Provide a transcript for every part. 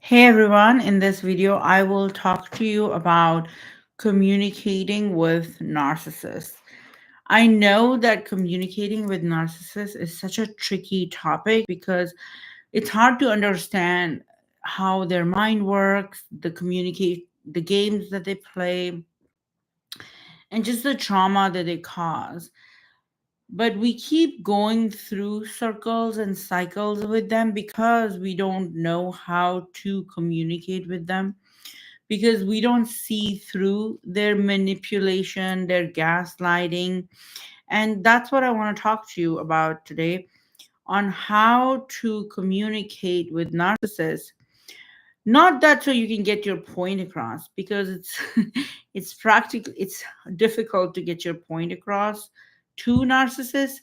Hey everyone, in this video, I will talk to you about communicating with narcissists. I know that communicating with narcissists is such a tricky topic because it's hard to understand how their mind works, the games that they play, and just the trauma that they cause. But we keep going through circles and cycles with them because we don't know how to communicate with them, because we don't see through their manipulation, their gaslighting. And that's what I want to talk to you about today, on how to communicate with narcissists. Not that so you can get your point across, because it's it's difficult to get your point across to narcissists,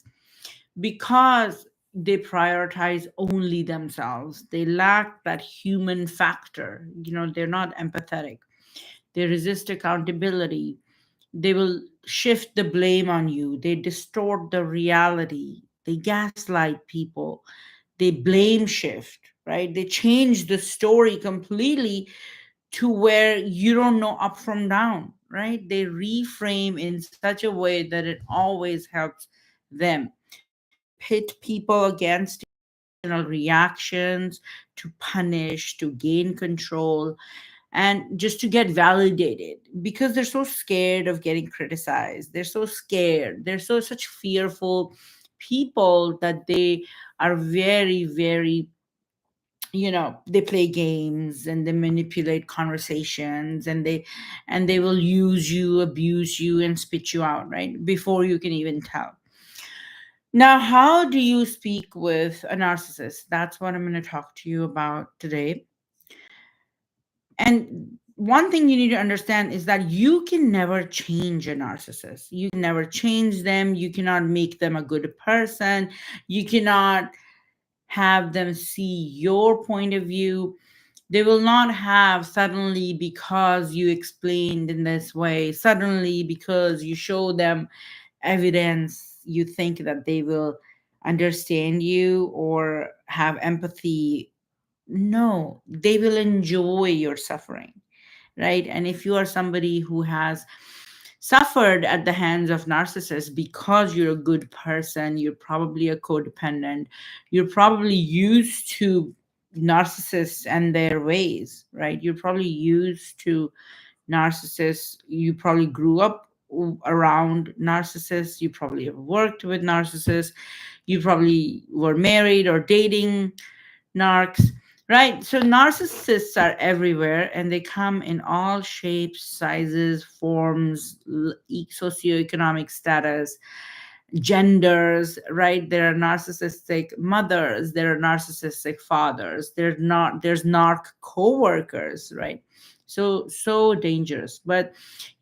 because they prioritize only themselves. They lack that human factor. They're not empathetic. They resist accountability. They will shift the blame on you. They distort the reality. They gaslight people. They blame shift, right? They change the story completely to where you don't know up from down, right? They reframe in such a way that it always helps them to pit people against reactions, to punish, to gain control, and just to get validated, because they're so scared of getting criticized. They're so scared. They're so such fearful people that they are very, very, they play games and they manipulate conversations, and they will use you, abuse you, and spit you out, right, before you can even tell. Now, how do you speak with a narcissist? That's what I'm going to talk to you about today. And one thing you need to understand is that you can never change a narcissist. You can never change them. You cannot make them a good person. You cannot have them see your point of view. They will not have, suddenly because you explained in this way, suddenly because you show them evidence, you think that they will understand you or have empathy. No, they will enjoy your suffering, right? And if you are somebody who has suffered at the hands of narcissists because you're a good person, you're probably a codependent, you're probably used to narcissists and their ways, right? You're probably used to narcissists. You probably grew up around narcissists. You probably have worked with narcissists. You probably were married or dating narcs, right? So narcissists are everywhere, and they come in all shapes, sizes, forms, socioeconomic status, genders, right? There are narcissistic mothers, there are narcissistic fathers, there's narc co-workers, right? So dangerous. But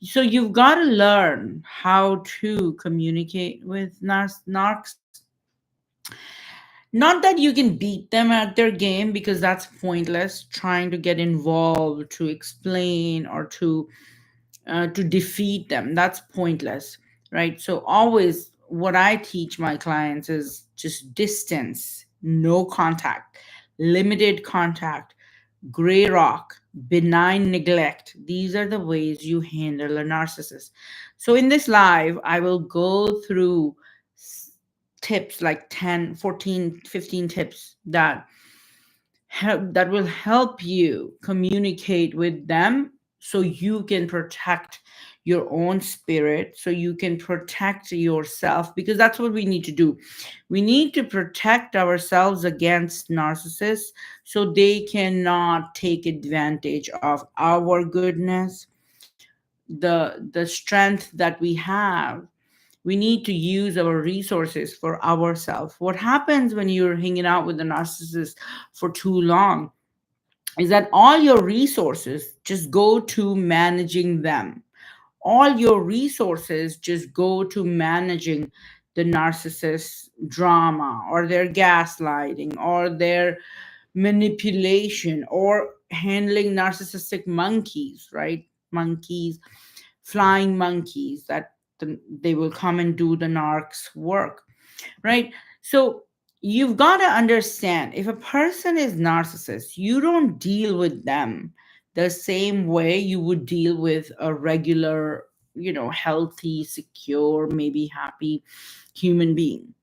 so you've got to learn how to communicate with narcs. Not that you can beat them at their game, because that's pointless. Trying to get involved, to explain, or to defeat them, that's pointless, right? So always, what I teach my clients is just distance, no contact, limited contact, gray rock, benign neglect. These are the ways you handle a narcissist. So in this live, I will go through s- tips like 10, 14, 15 tips that will help you communicate with them, so you can protect your own spirit, so you can protect yourself, because that's what we need to do. We need to protect ourselves against narcissists, so they cannot take advantage of our goodness, the strength that we have. We need to use our resources for ourselves. What happens when you're hanging out with a narcissist for too long is that all your resources just go to managing them. All your resources just go to managing the narcissist drama, or their gaslighting, or their manipulation, or handling narcissistic monkeys, right? Monkeys, flying monkeys that they will come and do the narcs work, right? So You've got to understand, if a person is narcissist, you don't deal with them the same way you would deal with a regular, healthy, secure, maybe happy human being.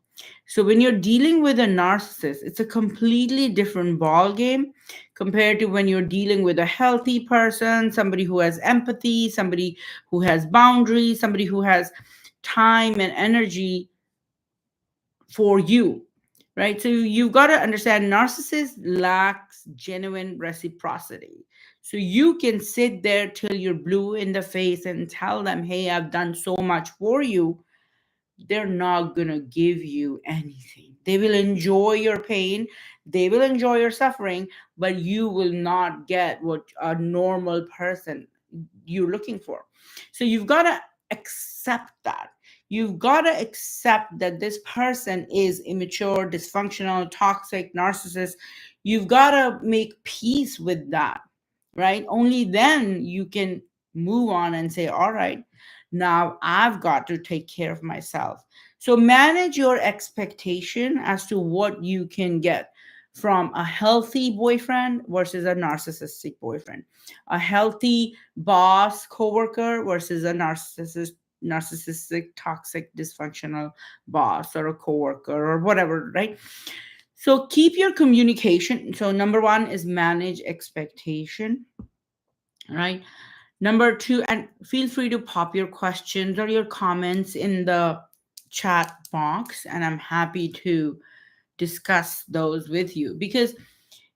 So when you're dealing with a narcissist, it's a completely different ball game compared to when you're dealing with a healthy person, somebody who has empathy, somebody who has boundaries, somebody who has time and energy for you. Right? So you've got to understand, narcissist lacks genuine reciprocity. So you can sit there till you're blue in the face and tell them, "Hey, I've done so much for you." They're not going to give you anything. They will enjoy your pain, they will enjoy your suffering, but you will not get what a normal person you're looking for. So you've got to accept that. You've got to accept that this person is immature, dysfunctional, toxic, narcissist. You've got to make peace with that, right? Only then you can move on and say, all right, now I've got to take care of myself. So manage your expectation as to what you can get from a healthy boyfriend versus a narcissistic boyfriend, a healthy boss coworker versus a narcissistic, toxic, dysfunctional boss or a coworker or whatever, right? So keep your communication. So number one is manage expectation, right? Number two, and feel free to pop your questions or your comments in the chat box, and I'm happy to discuss those with you. Because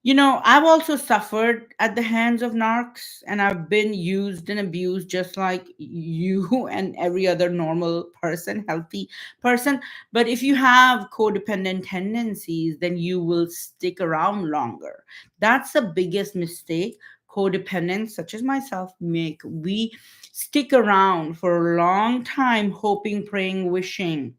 I've also suffered at the hands of narcs, and I've been used and abused just like you and every other normal person, healthy person. But if you have codependent tendencies, then you will stick around longer. That's the biggest mistake codependents, such as myself, make. We stick around for a long time, hoping, praying, wishing,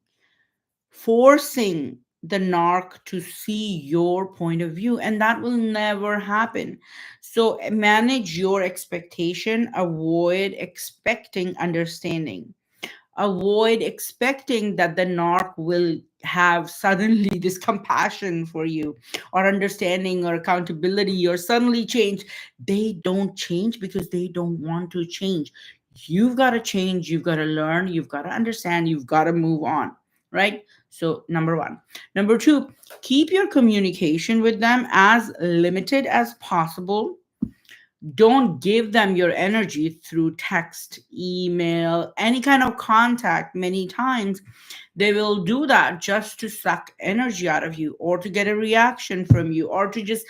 forcing the narc to see your point of view, and that will never happen. So manage your expectation, avoid expecting understanding, avoid expecting that the narc will have suddenly this compassion for you or understanding or accountability or suddenly change. They don't change because they don't want to change. You've got to change, you've got to learn, you've got to understand, you've got to move on, right? So number one. Number two, keep your communication with them as limited as possible. Don't give them your energy through text, email, any kind of contact. Many times they will do that just to suck energy out of you or to get a reaction from you or to just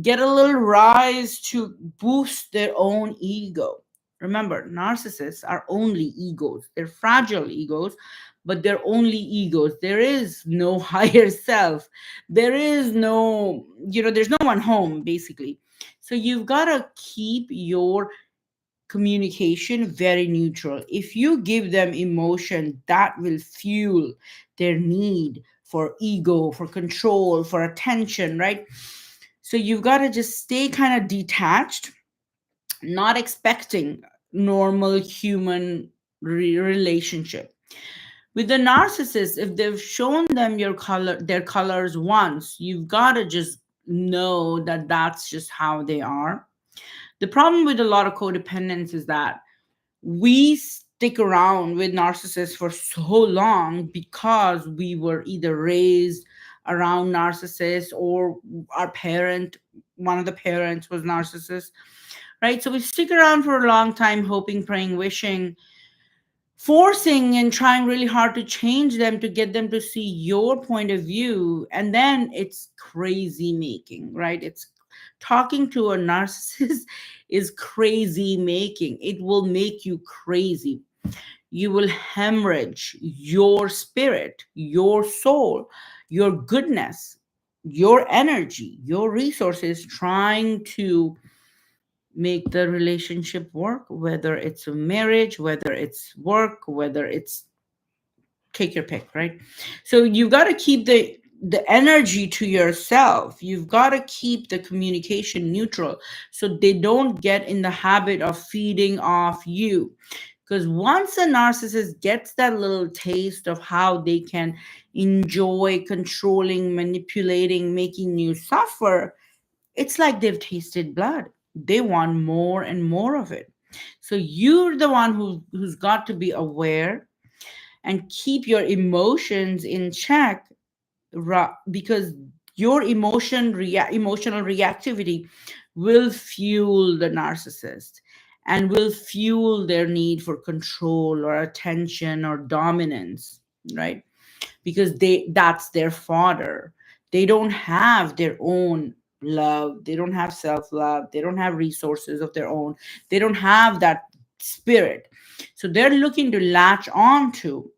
get a little rise to boost their own ego. Remember, narcissists are only egos. They're fragile egos, but they're only egos. There is no higher self. There is no, there's no one home, basically. So you've got to keep your communication very neutral. If you give them emotion, that will fuel their need for ego, for control, for attention, right? So you've got to just stay kind of detached, not expecting normal human relationship. With the narcissist, if they've shown them their colors once, you've got to just know that that's just how they are. The problem with a lot of codependence is that we stick around with narcissists for so long because we were either raised around narcissists or our parent, one of the parents was narcissist, right? So we stick around for a long time, hoping, praying, wishing, forcing and trying really hard to change them, to get them to see your point of view. And then it's crazy making, right? It's talking to a narcissist is crazy making. It will make you crazy. You will hemorrhage your spirit, your soul, your goodness, your energy, your resources trying to make the relationship work, whether it's a marriage, whether it's work, whether it's, take your pick, right? So you've got to keep the energy to yourself. You've got to keep the communication neutral so they don't get in the habit of feeding off you. Because once a narcissist gets that little taste of how they can enjoy controlling, manipulating, making you suffer, it's like they've tasted blood. They want more and more of it. So you're the one who's got to be aware and keep your emotions in check, because your emotional reactivity will fuel the narcissist and will fuel their need for control or attention or dominance, right? Because that's their fodder. They don't have their own love, they don't have self-love, they don't have resources of their own, they don't have that spirit. So they're looking to latch on to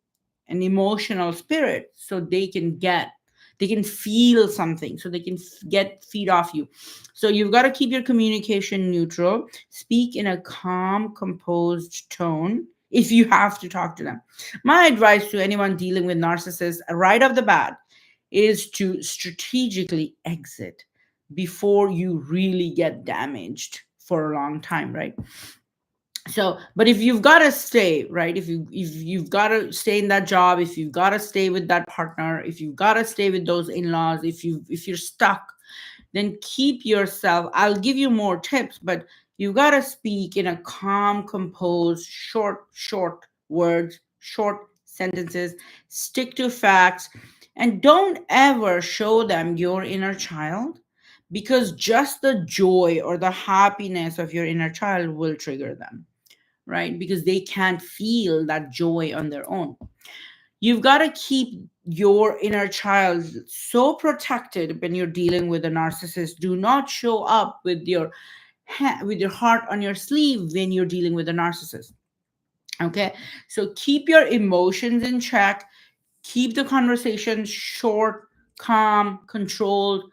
an emotional spirit so they can feel something, so they can get feed off you. So you've got to keep your communication neutral, speak in a calm, composed tone if you have to talk to them. My advice to anyone dealing with narcissists right off the bat is to strategically exit before you really get damaged for a long time, right? So, but if you've got to stay, right, if you've got to stay in that job, if you've got to stay with that partner, if you've got to stay with those in-laws, if you're stuck, then keep yourself. I'll give you more tips, but you got to speak in a calm, composed, short words, short sentences, stick to facts, and don't ever show them your inner child, because just the joy or the happiness of your inner child will trigger them, right? Because they can't feel that joy on their own. You've got to keep your inner child so protected when you're dealing with a narcissist. Do not show up with your with your heart on your sleeve when you're dealing with a narcissist. Okay? So keep your emotions in check. Keep the conversation short, calm, controlled,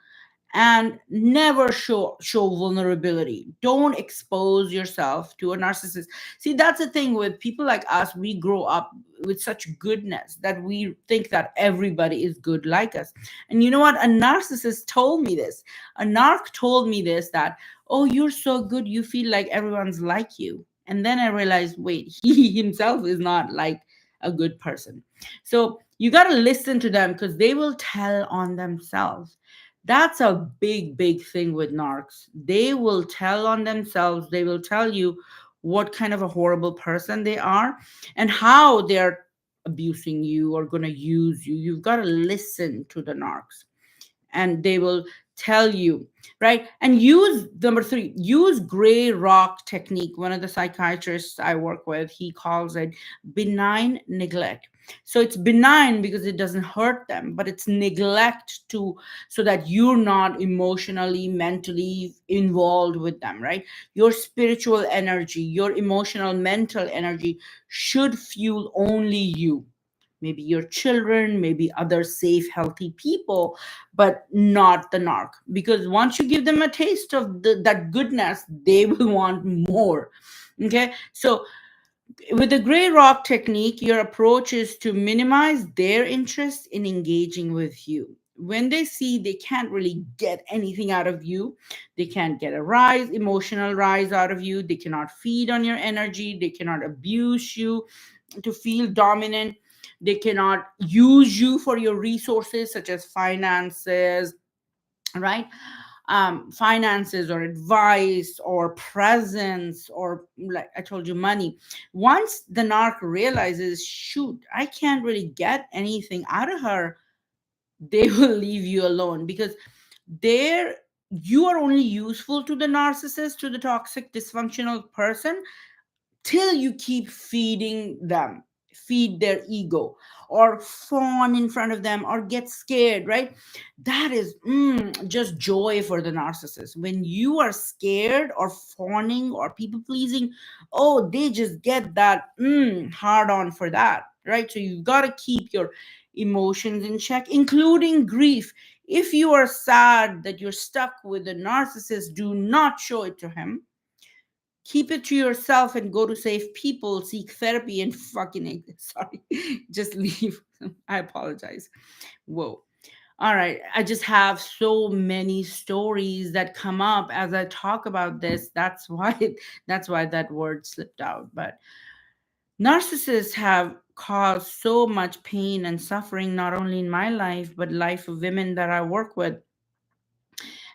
and never show vulnerability. Don't expose yourself to a narcissist. See, that's the thing with people like us. We grow up with such goodness that we think that everybody is good like us. And you know what, a narcissist told me this, a narc told me this, that, oh, you're so good, you feel like everyone's like you. And then I realized, wait, he himself is not like a good person. So you got to listen to them, because they will tell on themselves. That's a big thing with narcs. They will tell on themselves. They will tell you what kind of a horrible person they are and how they're abusing you or going to use you. You've got to listen to the narcs, and they will tell you, right? And use number three, use gray rock technique. One of the psychiatrists I work with, he calls it benign neglect. So it's benign because it doesn't hurt them, but it's neglect to, so that you're not emotionally, mentally involved with them, right? Your spiritual energy, your emotional, mental energy should fuel only you, maybe your children, maybe other safe, healthy people, but not the narc. Because once you give them a taste of that goodness, they will want more. Okay, so with the gray rock technique, your approach is to minimize their interest in engaging with you. When they see they can't really get anything out of you, they can't get a emotional rise out of you, they cannot feed on your energy, they cannot abuse you to feel dominant, they cannot use you for your resources such as finances, right? Finances or advice or presence, or like I told you, money. Once the narc realizes, shoot, I can't really get anything out of her, they will leave you alone, because they're you are only useful to the narcissist, to the toxic dysfunctional person, till you keep feeding them, feed their ego, or fawn in front of them, or get scared, right? That is just joy for the narcissist. When you are scared or fawning or people pleasing, oh, they just get that hard on for that, right? So you've got to keep your emotions in check, including grief. If you are sad that you're stuck with a narcissist, do not show it to him. Keep it to yourself and go to safe people, seek therapy, and fucking sorry, just leave. I apologize. Whoa. All right, I just have so many stories that come up as I talk about this. That's why that's why that word slipped out. But Narcissists have caused so much pain and suffering, not only in my life, but life of women that I work with.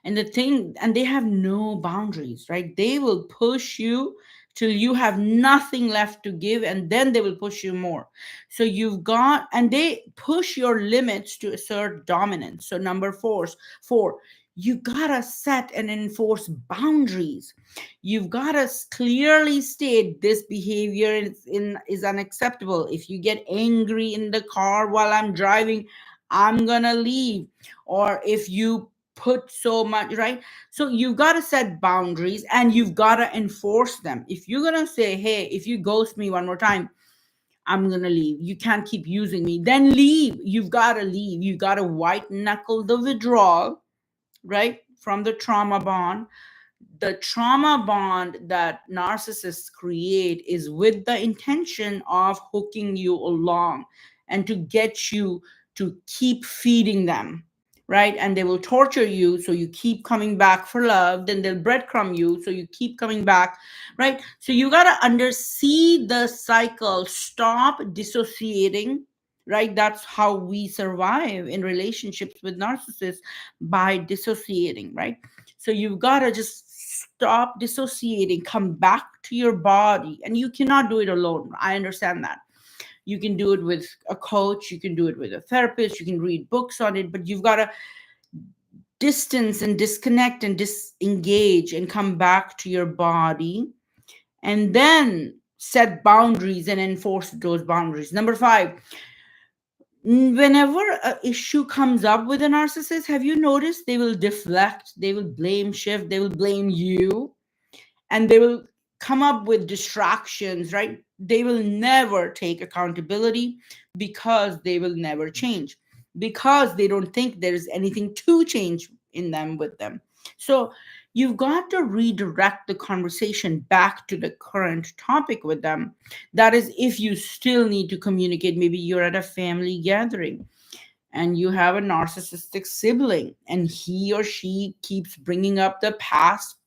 And they have no boundaries, right? They will push you till you have nothing left to give, and then they will push you more. So you've got, and they push your limits to assert dominance. So number four, you gotta set and enforce boundaries. You've gotta clearly state this behavior is unacceptable. If you get angry in the car while I'm driving, I'm gonna leave. Or if you put so much, right? So you've got to set boundaries and you've got to enforce them. If you're going to say, hey, if you ghost me one more time, I'm going to leave, you can't keep using me, then leave. You've got to leave. You got to white knuckle the withdrawal, right, from the trauma bond. The trauma bond that narcissists create is with the intention of hooking you along and to get you to keep feeding them, right? And they will torture you so you keep coming back for love. Then they'll breadcrumb you so you keep coming back, right? So you got to see the cycle, stop dissociating, right? That's how we survive in relationships with narcissists, by dissociating, right? So you've got to just stop dissociating, come back to your body. And you cannot do it alone. I understand that. You can do it with a coach, you can do it with a therapist, you can read books on it, but you've got to distance and disconnect and disengage and come back to your body, and then set boundaries and enforce those boundaries. Number five, whenever an issue comes up with a narcissist, have you noticed they will deflect, they will blame shift, they will blame you, and they will come up with distractions, right? They will never take accountability because they will never change, because they don't think there is anything to change in them with them. So you've got to redirect the conversation back to the current topic with them. That is, if you still need to communicate, maybe you're at a family gathering and you have a narcissistic sibling and he or she keeps bringing up the past,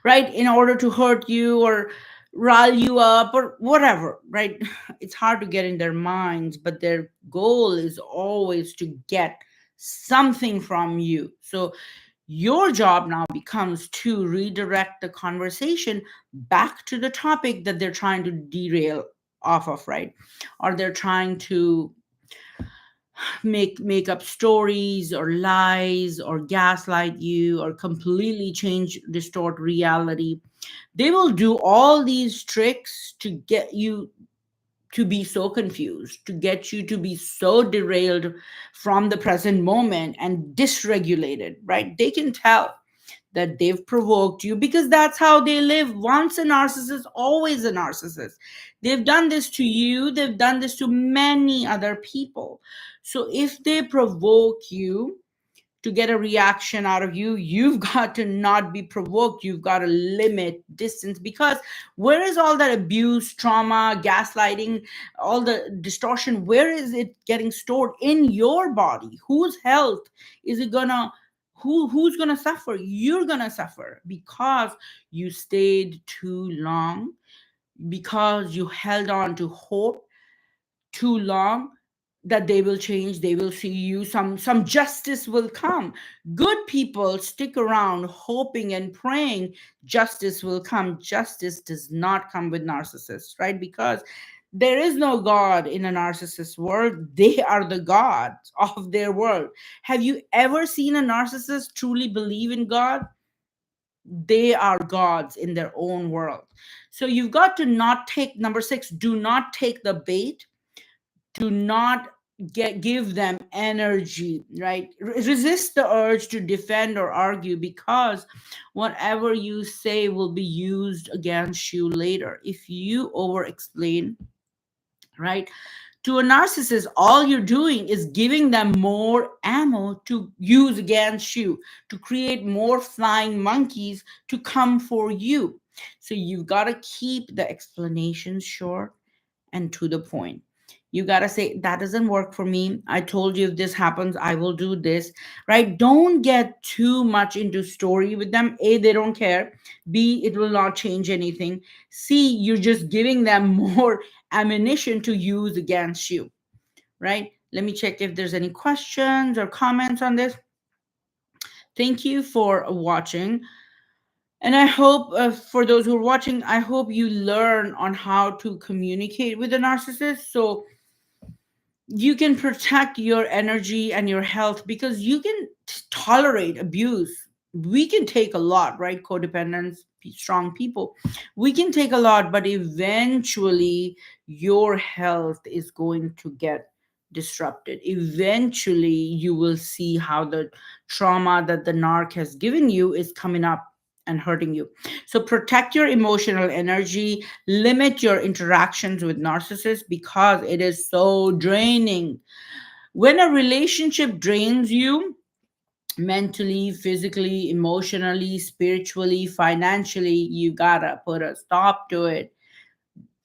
right, in order to hurt you or rile you up or whatever, right? It's hard to get in their minds, but their goal is always to get something from you. So your job now becomes to redirect the conversation back to the topic that they're trying to derail off of, right? Or they're trying to make up stories or lies or gaslight you or completely change, distort reality. They will do all these tricks to get you to be so confused, to get you to be so derailed from the present moment and dysregulated, right? They can tell that they've provoked you because that's how they live. Once a narcissist, always a narcissist. They've done this to you, they've done this to many other people. So if they provoke you to get a reaction out of you, you've got to not be provoked. You've got to limit distance, because where is all that abuse, trauma, gaslighting, all the distortion? Where is it getting stored? In your body. Whose health is it gonna? Who's gonna suffer? You're gonna suffer because you stayed too long, because you held on to hope too long that they will change, they will see you, some justice will come. Good people stick around hoping and praying justice will come. Justice does not come with narcissists, right? Because there is no god in a narcissist world. They are the gods of their world. Have you ever seen a narcissist truly believe in god? They are gods in their own world. So you've got to not take, number six, do not take the bait. Do not give them energy, right? Resist the urge to defend or argue, because whatever you say will be used against you later. If you over explain, right, to a narcissist, all you're doing is giving them more ammo to use against you, to create more flying monkeys to come for you. So you've got to keep the explanations short and to the point. You got to say, that doesn't work for me. I told you if this happens, I will do this, right? Don't get too much into story with them. A, they don't care. B, it will not change anything. C, you're just giving them more ammunition to use against you, right? Let me check if there's any questions or comments on this. Thank you for watching. And I hope, for those who are watching, I hope you learn on how to communicate with a narcissist so you can protect your energy and your health, because you can tolerate abuse. We can take a lot, right? Codependents, strong people, we can take a lot, but eventually your health is going to get disrupted. Eventually you will see how the trauma that the narc has given you is coming up and hurting you. So protect your emotional energy, limit your interactions with narcissists because it is so draining. When a relationship drains you mentally, physically, emotionally, spiritually, financially, you gotta put a stop to it.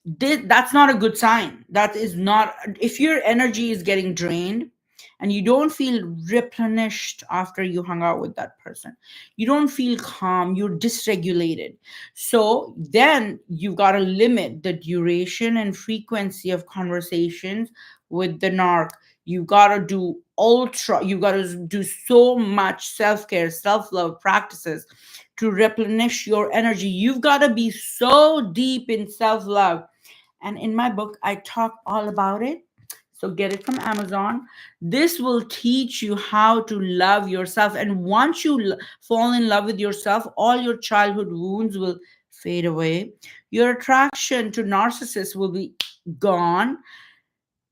That's not a good sign. That is not, if your energy is getting drained and you don't feel replenished after you hung out with that person, you don't feel calm, you're dysregulated, so then you've got to limit the duration and frequency of conversations with the narc. You got to do ultra, you got to do so much self-care, self-love practices to replenish your energy. You've got to be so deep in self-love, and in my book, I talk all about it. So get it from Amazon. This will teach you how to love yourself. And once you fall in love with yourself, all your childhood wounds will fade away. Your attraction to narcissists will be gone.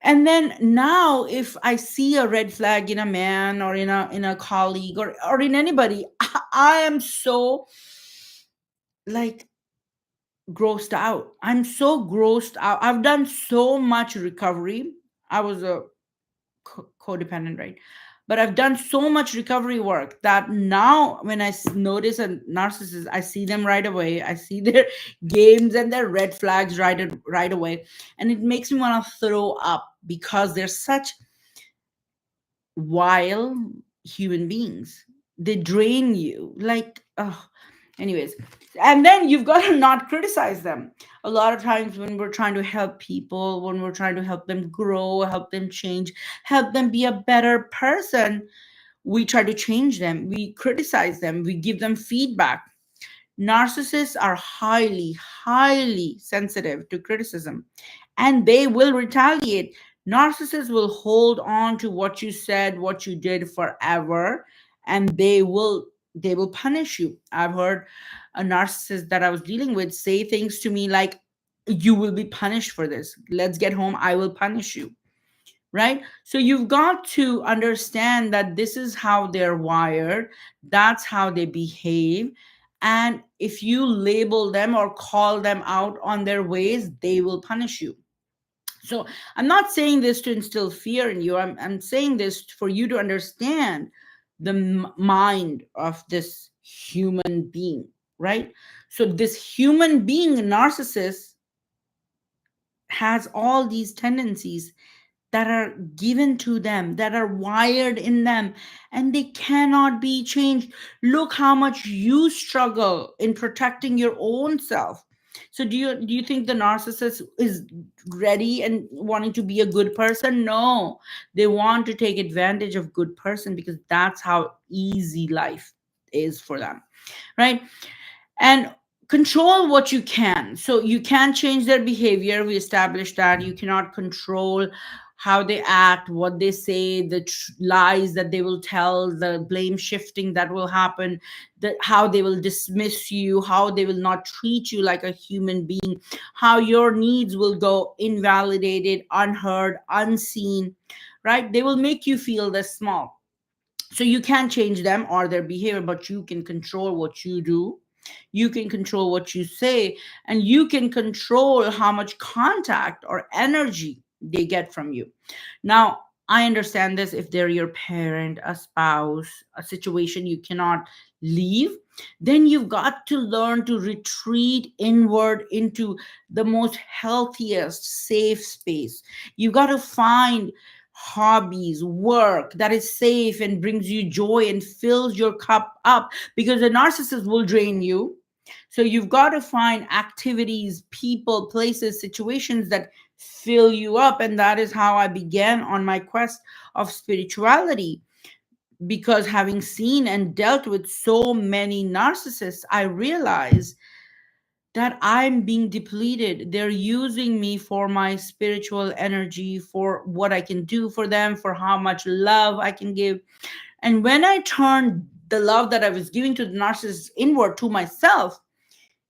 And then now, if I see a red flag in a man or in a colleague or in anybody, I am so like grossed out. I'm so grossed out. I've done so much recovery. I was a codependent, right? But I've done so much recovery work that now when I notice a narcissist, I see them right away. I see their games and their red flags right away. And it makes me want to throw up because they're such vile human beings. They drain you. Like, oh, anyways. And then you've got to not criticize them. A lot of times when we're trying to help people, when we're trying to help them grow, help them change, help them be a better person, we try to change them. We criticize them. We give them feedback. Narcissists are highly, highly sensitive to criticism, and they will retaliate. Narcissists will hold on to what you said, what you did forever, and they will punish you. I've heard a narcissist that I was dealing with say things to me like, "You will be punished for this. Let's get home. I will punish you." Right? So you've got to understand that this is how they're wired, that's how they behave. And if you label them or call them out on their ways, they will punish you. So I'm not saying this to instill fear in you. I'm saying this for you to understand the mind of this human being, right? So this human being, narcissist, has all these tendencies that are given to them, that are wired in them, and they cannot be changed. Look how much you struggle in protecting your own self. So do you think the narcissist is ready and wanting to be a good person? No, they want to take advantage of good person because that's how easy life is for them, right? And control what you can. So you can change their behavior. We established that you cannot control how they act, what they say, the lies that they will tell, the blame shifting that will happen, how they will dismiss you, how they will not treat you like a human being, how your needs will go invalidated, unheard, unseen, right? They will make you feel this small. So you can't change them or their behavior, but you can control what you do. You can control what you say, and you can control how much contact or energy they get from you. Now, I understand this if they're your parent, a spouse, a situation you cannot leave, then you've got to learn to retreat inward into the most healthiest safe space. You got to find hobbies, work that is safe and brings you joy and fills your cup up, because a narcissist will drain you. So you've got to find activities, people, places, situations that fill you up. And that is how I began on my quest of spirituality, because having seen and dealt with so many narcissists, I realize that I'm being depleted. They're using me for my spiritual energy, for what I can do for them, for how much love I can give. And when I turned the love that I was giving to the narcissist inward to myself,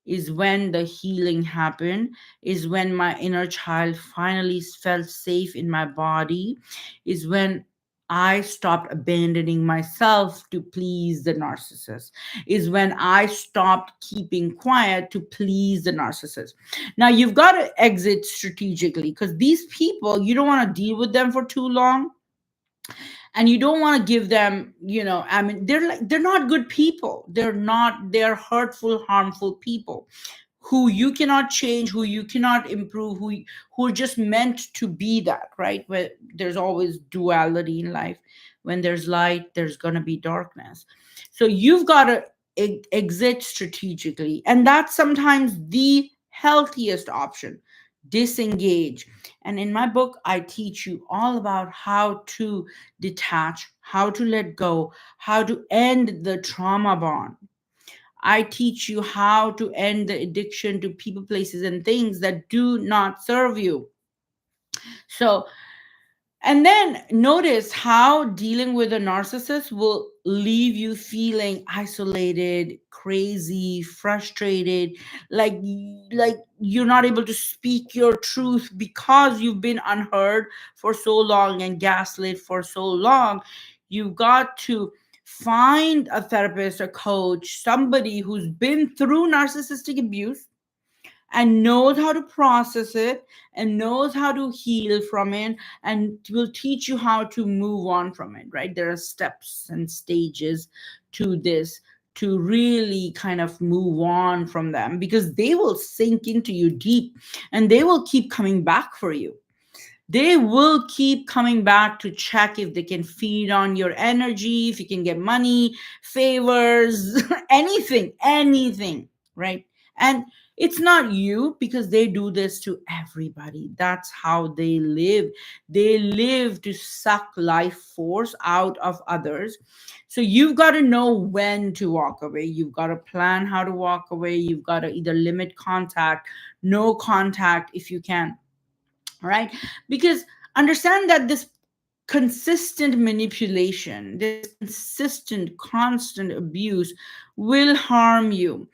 is when the healing happened, is when my inner child finally felt safe in my body, is when I stopped abandoning myself to please the narcissist, is when I stopped keeping quiet to please the narcissist. Now you've got to exit strategically, because these people, you don't want to deal with them for too long, and you don't want to give them, I mean, they're not good people. They're hurtful, harmful people who you cannot change, who you cannot improve, who are just meant to be that, right? Where there's always duality in life. When there's light, there's going to be darkness. So you've got to exit strategically, and that's sometimes the healthiest option. Disengage. And in my book, I teach you all about how to detach, how to let go, how to end the trauma bond. I teach you how to end the addiction to people, places, and things that do not serve you. So, and then notice how dealing with a narcissist will leave you feeling isolated, crazy, frustrated, like you're not able to speak your truth because you've been unheard for so long and gaslit for so long. You've got to find a therapist, a coach, somebody who's been through narcissistic abuse and knows how to process it and knows how to heal from it, and will teach you how to move on from it, right? There are steps and stages to this, to really kind of move on from them, because they will sink into you deep, and they will keep coming back for you. They will keep coming back to check if they can feed on your energy, if you can get money, favors, anything, right? And it's not you, because they do this to everybody. That's how they live. They live to suck life force out of others. So you've got to know when to walk away. You've got to plan how to walk away. You've got to either limit contact, no contact if you can, right? Because understand that this consistent manipulation, this consistent, constant abuse will harm you.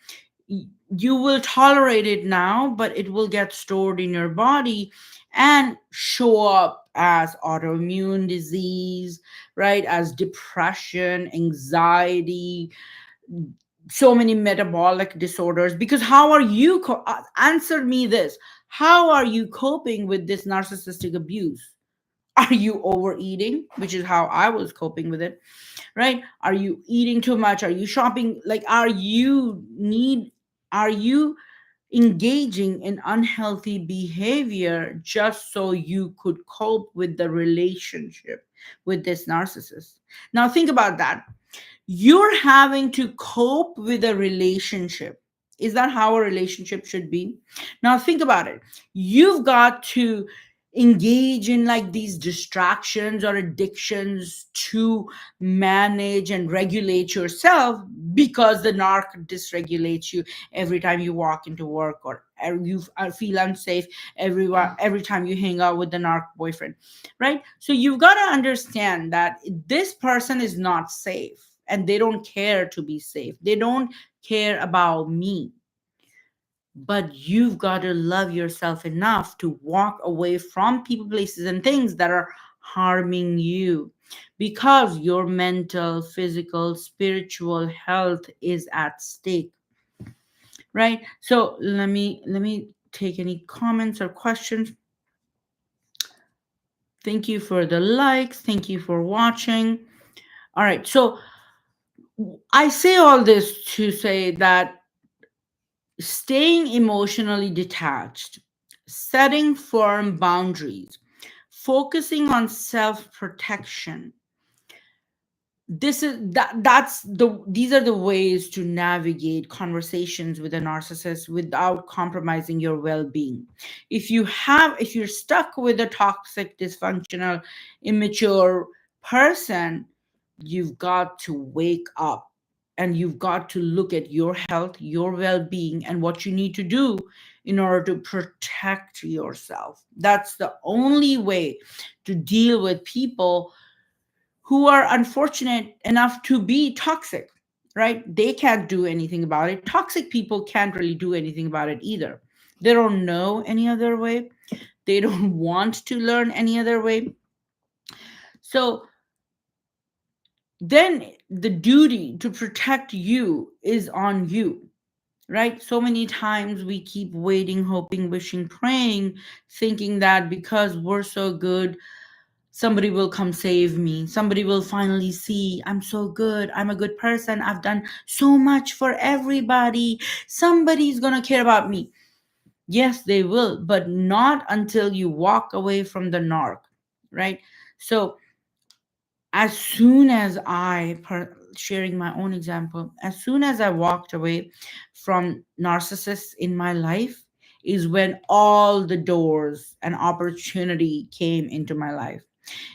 You will tolerate it now, but it will get stored in your body and show up as autoimmune disease, right? As depression, anxiety, so many metabolic disorders. Because how are you answer me this, how are you coping with this narcissistic abuse? Are you overeating, which is how I was coping with it, right? Are you eating too much? Are you shopping? Like, are you engaging in unhealthy behavior just so you could cope with the relationship with this narcissist? Now think about that. You're having to cope with a relationship. Is that how a relationship should be? Now think about it. You've got to engage in like these distractions or addictions to manage and regulate yourself, because the narc dysregulates you every time you walk into work, or you feel unsafe every time you hang out with the narc boyfriend, right? So you've got to understand that this person is not safe, and they don't care to be safe. They don't care about me. But you've got to love yourself enough to walk away from people, places, and things that are harming you, because your mental, physical, spiritual health is at stake, right? So let me take any comments or questions. Thank you for the likes. Thank you for watching. All right. So I say all this to say that staying emotionally detached, setting firm boundaries, focusing on self protection, that's these are the ways to navigate conversations with a narcissist without compromising your well-being. If you're stuck with a toxic, dysfunctional, immature person, you've got to wake up, and you've got to look at your health, your well-being, and what you need to do in order to protect yourself. That's the only way to deal with people who are unfortunate enough to be toxic, right? They can't do anything about it. Toxic people can't really do anything about it either. They don't know any other way. They don't want to learn any other way. So then the duty to protect you is on you, right? So many times we keep waiting, hoping, wishing, praying, thinking that because we're so good, somebody will come save me. Somebody will finally see I'm so good. I'm a good person. I've done so much for everybody. Somebody's going to care about me. Yes, they will, but not until you walk away from the narc, right? So, as soon as sharing my own example, as soon as I walked away from narcissists in my life, is when all the doors and opportunity came into my life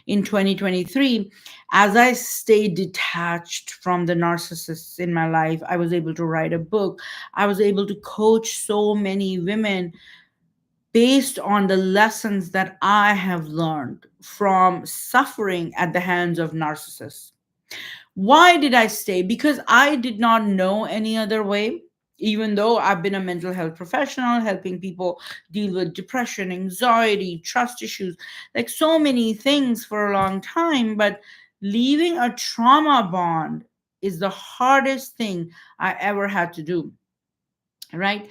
in 2023. As I stayed detached from the narcissists in my life, I was able to write a book. I was able to coach so many women based on the lessons that I have learned from suffering at the hands of narcissists. Why did I stay? Because I did not know any other way. Even though I've been a mental health professional, helping people deal with depression, anxiety, trust issues, like so many things for a long time, but leaving a trauma bond is the hardest thing I ever had to do, right?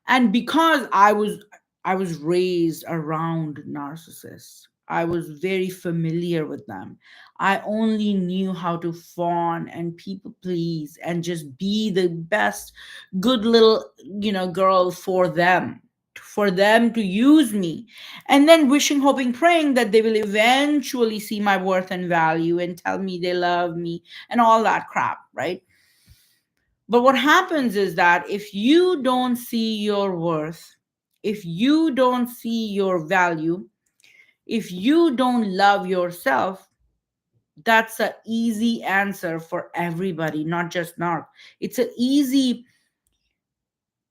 And because I was raised around narcissists, I was very familiar with them. I only knew how to fawn and people please and just be the best good little, girl for them to use me, and then wishing, hoping, praying that they will eventually see my worth and value and tell me they love me and all that crap, right? But what happens is that if you don't see your worth, if you don't see your value, if you don't love yourself, that's an easy answer for everybody, not just narc. It's an easy,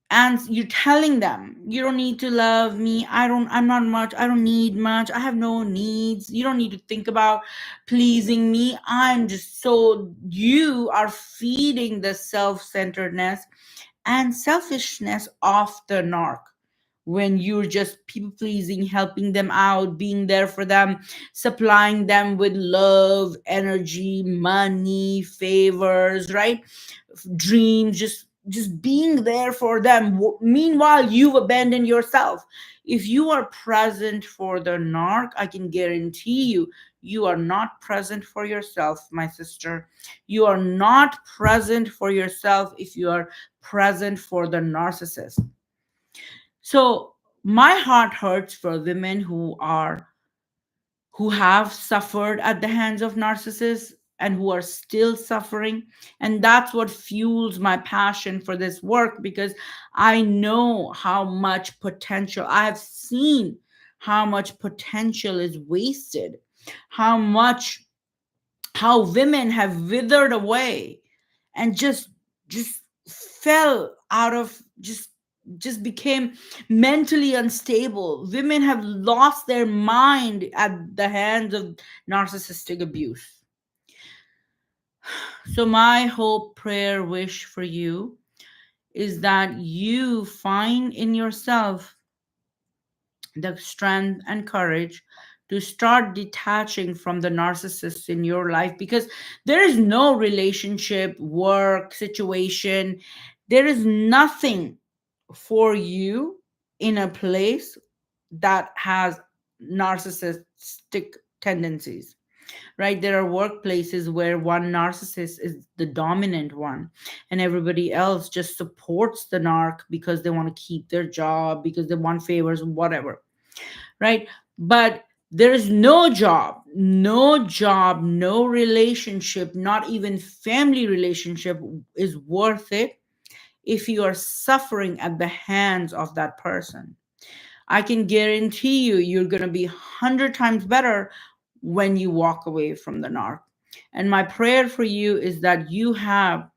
and you're telling them you don't need to love me. I'm not much. I don't need much. I have no needs. You don't need to think about pleasing me. I'm just so you are feeding the self-centeredness and selfishness of the narc when you're just people pleasing, helping them out, being there for them, supplying them with love, energy, money, favors, right? Dreams, just being there for them. Meanwhile, you've abandoned yourself. If you are present for the narc, I can guarantee you, you are not present for yourself, my sister. You are not present for yourself if you are present for the narcissist. So my heart hurts for women who have suffered at the hands of narcissists and who are still suffering. And that's what fuels my passion for this work, because I know how much potential I have seen, how much potential is wasted, how much how women have withered away and just fell out of just became mentally unstable. Women have lost their mind at the hands of narcissistic abuse. So my hope, prayer, wish for you is that you find in yourself the strength and courage to start detaching from the narcissists in your life, because there is no relationship, work, situation, there is nothing for you in a place that has narcissistic tendencies. right? There are workplaces where one narcissist is the dominant one, and everybody else just supports the narc because they want to keep their job, because they want favors, whatever, right? But there is no job, no relationship, not even family relationship is worth it if you are suffering at the hands of that person. I can guarantee you, you're going to be 100 times better when you walk away from the narc. And my prayer for you is that you have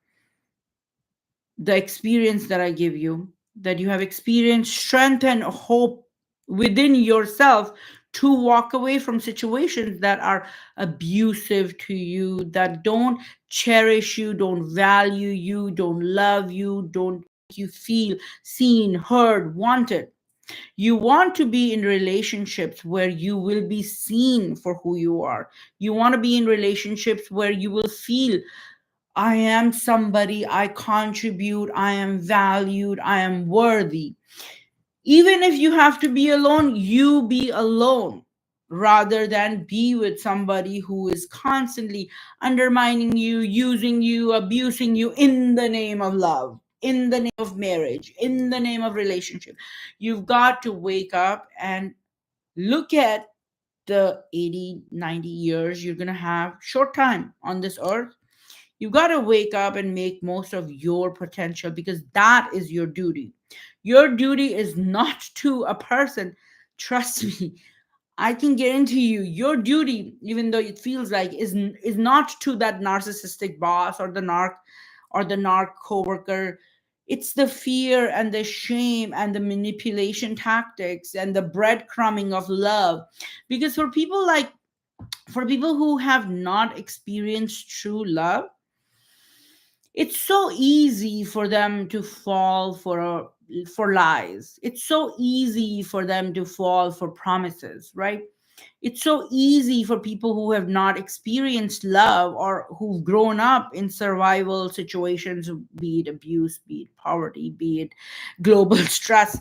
the experience that I give you, that you have experienced strength and hope within yourself to walk away from situations that are abusive to you, that don't cherish you, don't value you, don't love you, don't make you feel seen, heard, wanted. You want to be in relationships where you will be seen for who you are. You want to be in relationships where you will feel, I am somebody, I contribute, I am valued, I am worthy. Even if you have to be alone, you be alone rather than be with somebody who is constantly undermining you, using you, abusing you in the name of love, in the name of marriage, in the name of relationship. You've got to wake up and look at the 80, 90 years you're going to have, short time on this earth. You got to wake up and make most of your potential, because that is your duty. Your duty is not to a person. Trust me, I can guarantee you, your duty, even though it feels like, is not to that narcissistic boss or the narc coworker. It's the fear and the shame and the manipulation tactics and the breadcrumbing of love. Because for people who have not experienced true love, it's so easy for them to fall for lies. It's so easy for them to fall for promises, right? It's so easy for people who have not experienced love or who've grown up in survival situations, be it abuse, be it poverty, be it global stress.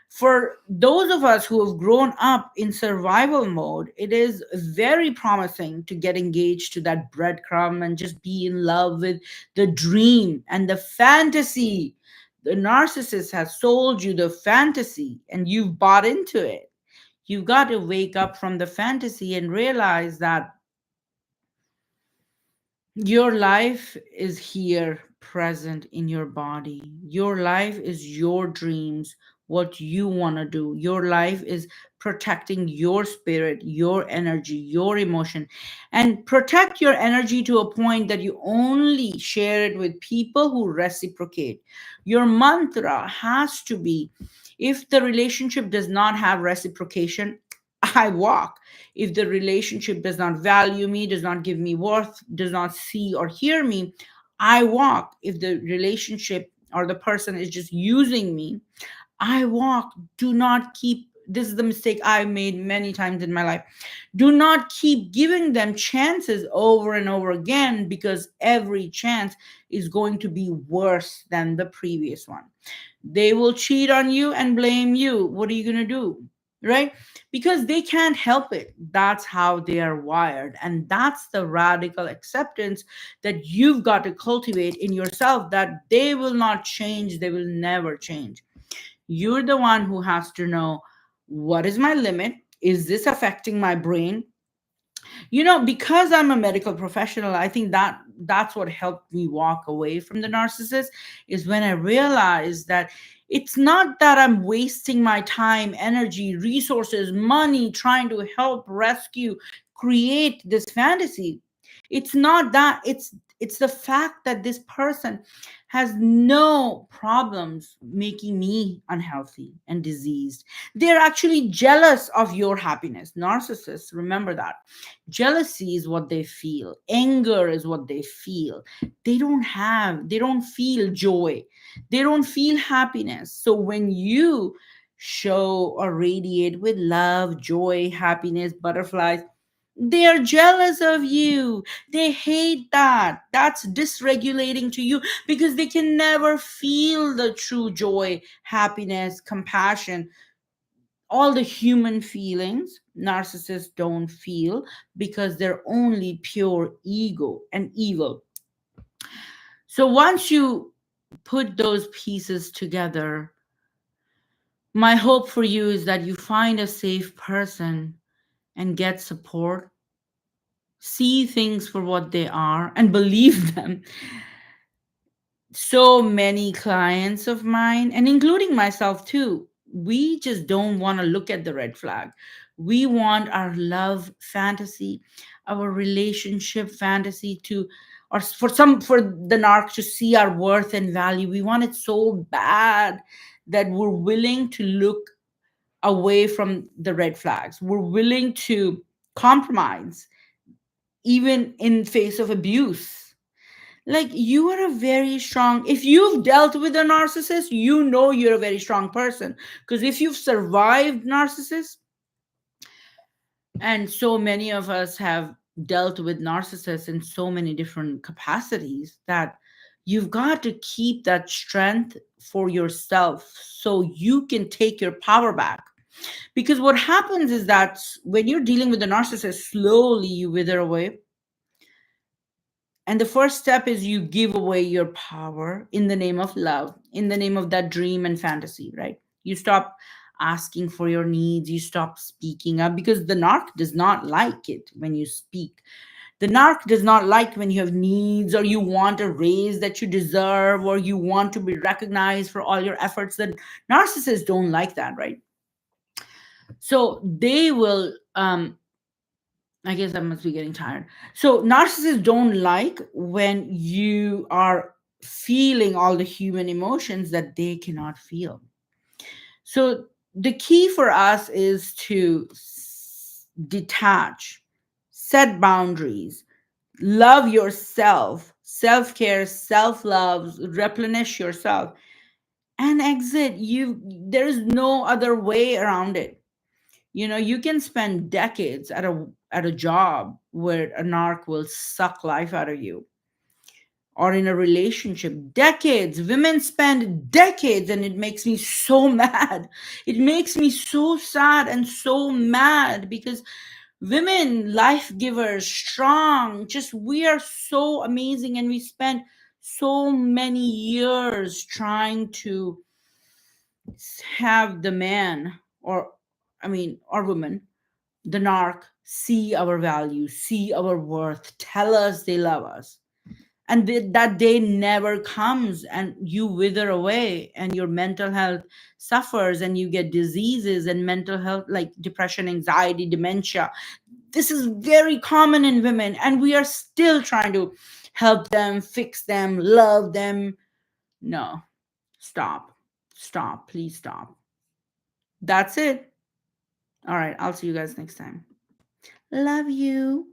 For those of us who have grown up in survival mode, it is very promising to get engaged to that breadcrumb and just be in love with the dream and the fantasy. The narcissist has sold you the fantasy and you've bought into it. You've got to wake up from the fantasy and realize that your life is here, present in your body. Your life is your dreams, what you want to do. Your life is protecting your spirit, your energy, your emotion. And protect your energy to a point that you only share it with people who reciprocate. Your mantra has to be, if the relationship does not have reciprocation, I walk. If the relationship does not value me, does not give me worth, does not see or hear me, I walk. If the relationship or the person is just using me, I walk. Do not keep, this is the mistake I made many times in my life. Do not keep giving them chances over and over again, because every chance is going to be worse than the previous one. They will cheat on you and blame you. What are you going to do? Right? Because they can't help it. That's how they are wired. And that's the radical acceptance that you've got to cultivate in yourself, that they will not change. They will never change. You're the one who has to know, what is my limit? Is this affecting my brain? Because I'm a medical professional, I think that's what helped me walk away from the narcissist, is when I realized that it's not that I'm wasting my time, energy, resources, money trying to help rescue, create this fantasy. It's not that. It's the fact that this person has no problems making me unhealthy and diseased. They're actually jealous of your happiness. Narcissists, remember that. Jealousy is what they feel, anger is what they feel. They don't feel joy, they don't feel happiness. So when you show or radiate with love, joy, happiness, butterflies, they are jealous of you. They hate that. That's dysregulating to you, because they can never feel the true joy, happiness, compassion, all the human feelings. narcissists don't feel because they're only pure ego and evil. So once you put those pieces together, my hope for you is that you find a safe person and get support, see things for what they are, and believe them. So many clients of mine, and including myself too, we just don't want to look at the red flag. We want our love fantasy, our relationship fantasy to, or for the narc to see our worth and value. We want it so bad that we're willing to look away from the red flags. We're willing to compromise even in face of abuse. Like, you are a very strong, if you've dealt with a narcissist, you know you're a very strong person, because if you've survived narcissists, and so many of us have dealt with narcissists in so many different capacities, that you've got to keep that strength for yourself so you can take your power back. Because what happens is that when you're dealing with a narcissist, slowly you wither away. And the first step is you give away your power in the name of love, in the name of that dream and fantasy, right? You stop asking for your needs, you stop speaking up, because the narc does not like it when you speak. The narc does not like when you have needs, or you want a raise that you deserve, or you want to be recognized for all your efforts. The narcissists don't like that, right? So they will I guess I must be getting tired. So narcissists don't like when you are feeling all the human emotions that they cannot feel. So the key for us is to detach, set boundaries, love yourself, self-care, self-love, replenish yourself, and exit. There is no other way around it. You can spend decades at a job where a narc will suck life out of you, or in a relationship, decades. Women spend decades, and it makes me so mad. It makes me so sad and so mad, because women, life givers, strong, just we are so amazing, and we spend so many years trying to have the man, or or woman, the narc, see our value, see our worth, tell us they love us. And that day never comes, and you wither away, and your mental health suffers, and you get diseases and mental health like depression, anxiety, dementia. This is very common in women, and we are still trying to help them, fix them, love them. No, stop. Stop. Please stop. That's it. All right. I'll see you guys next time. Love you.